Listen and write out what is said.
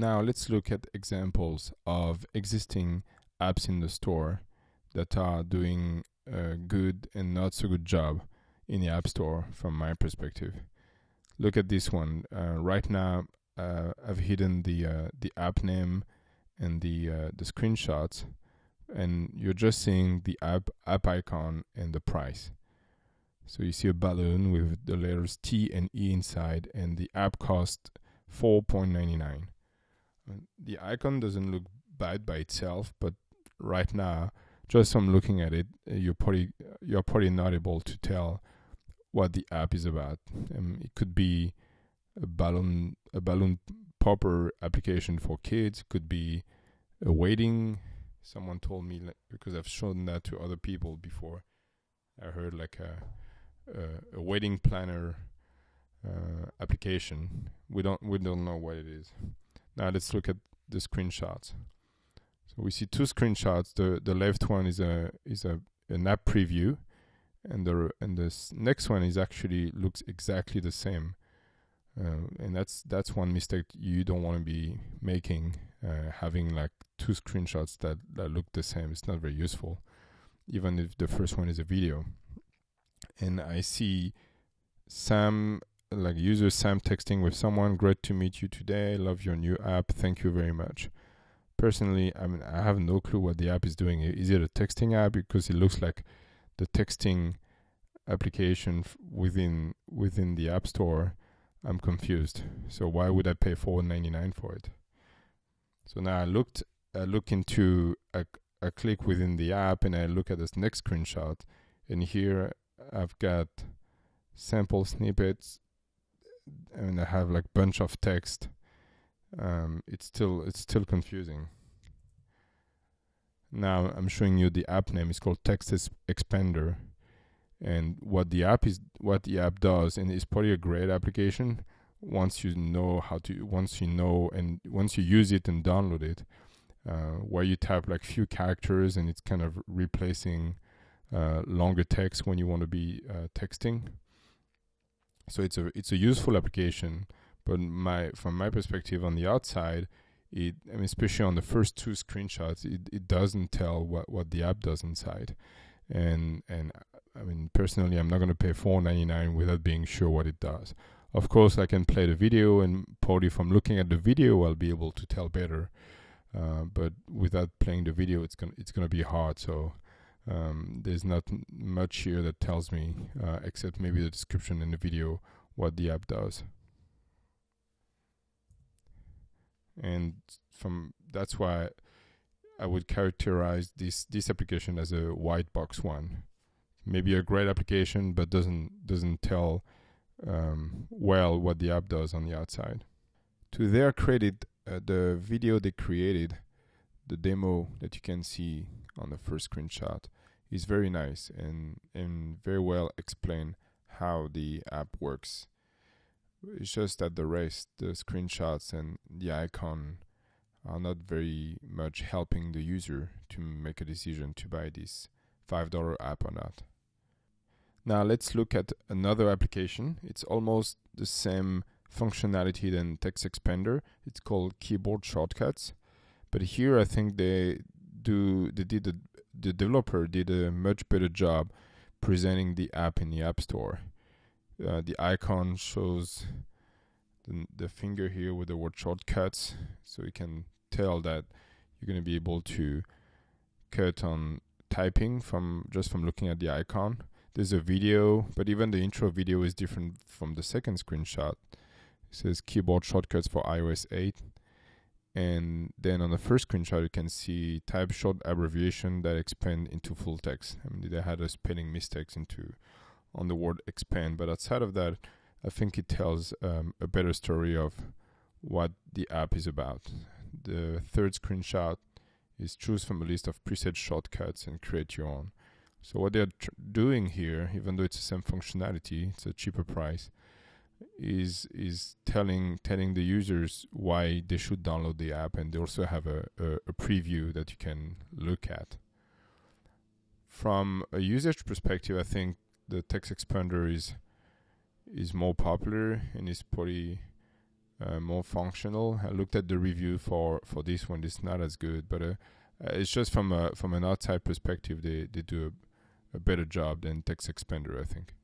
Now let's look at examples of existing apps in the store that are doing a good and not so good job in the App Store from my perspective. Look at this one. Right now, I've hidden the app name and the screenshots, and you're just seeing the app icon and the price. So you see a balloon with the letters T and E inside, and the app cost $4.99. The icon doesn't look bad by itself, but right now, just from looking at it, you're probably not able to tell what the app is about. It could be a balloon popper application for kids. It could be a wedding. Someone told me, because I've shown that to other people before. I heard like a wedding planner application. We don't know what it is. Now let's look at the screenshots. So we see two screenshots. The left one is an app preview, and the next one is actually looks exactly the same. And that's one mistake you don't want to be making. Having like two screenshots that look the same, it's not very useful, even if the first one is a video. And I see Sam, like user Sam, texting with someone. Great to meet you today. Love your new app. Thank you very much. Personally, I have no clue what the app is doing. Is it a texting app? Because it looks like the texting application within the App Store. I'm confused. So why would I pay $4.99 for it? So now I look into a click within the app, and I look at this next screenshot, and here I've got sample snippets, and I have like bunch of text. It's still confusing. Now I'm showing you the app name. It's called Text Expander, and what the app does, and it's probably a great application once you know and once you use it and download it, where you type like few characters and it's kind of replacing longer text when you want to be texting. So it's a useful application, but from my perspective on the outside, especially on the first two screenshots, it doesn't tell what the app does inside, and personally, I'm not going to pay $4.99 without being sure what it does. Of course, I can play the video, and probably from looking at the video, I'll be able to tell better. But without playing the video, it's gonna be hard. So there's not much here that tells me, except maybe the description in the video, what the app does. And that's why I would characterize this application as a white box one. Maybe a great application, but doesn't tell well what the app does on the outside. To their credit, the video they created, the demo that you can see on the first screenshot, is very nice and very well explain how the app works. It's just that the rest, the screenshots and the icon, are not very much helping the user to make a decision to buy this $5 app or not. Now let's look at another application. It's almost the same functionality than Text Expander. It's called Keyboard Shortcuts, but here I think the developer did a much better job presenting the app in the App Store. The icon shows the finger here with the word shortcuts, so you can tell that you're going to be able to cut on typing from looking at the icon. There's a video, but even the intro video is different from the second screenshot. It says keyboard shortcuts for iOS 8. And then on the first screenshot, you can see type short abbreviation that expand into full text. They had a spelling mistakes on the word expand, but outside of that, I think it tells a better story of what the app is about. The third screenshot is choose from a list of preset shortcuts and create your own. So what they're doing here, even though it's the same functionality, it's a cheaper price, is telling the users why they should download the app, and they also have a preview that you can look at. From a usage perspective, I think the Text Expander is more popular and is probably more functional. I looked at the review for this one. It's not as good, but it's just from an outside perspective, they do a better job than TextExpander, I think.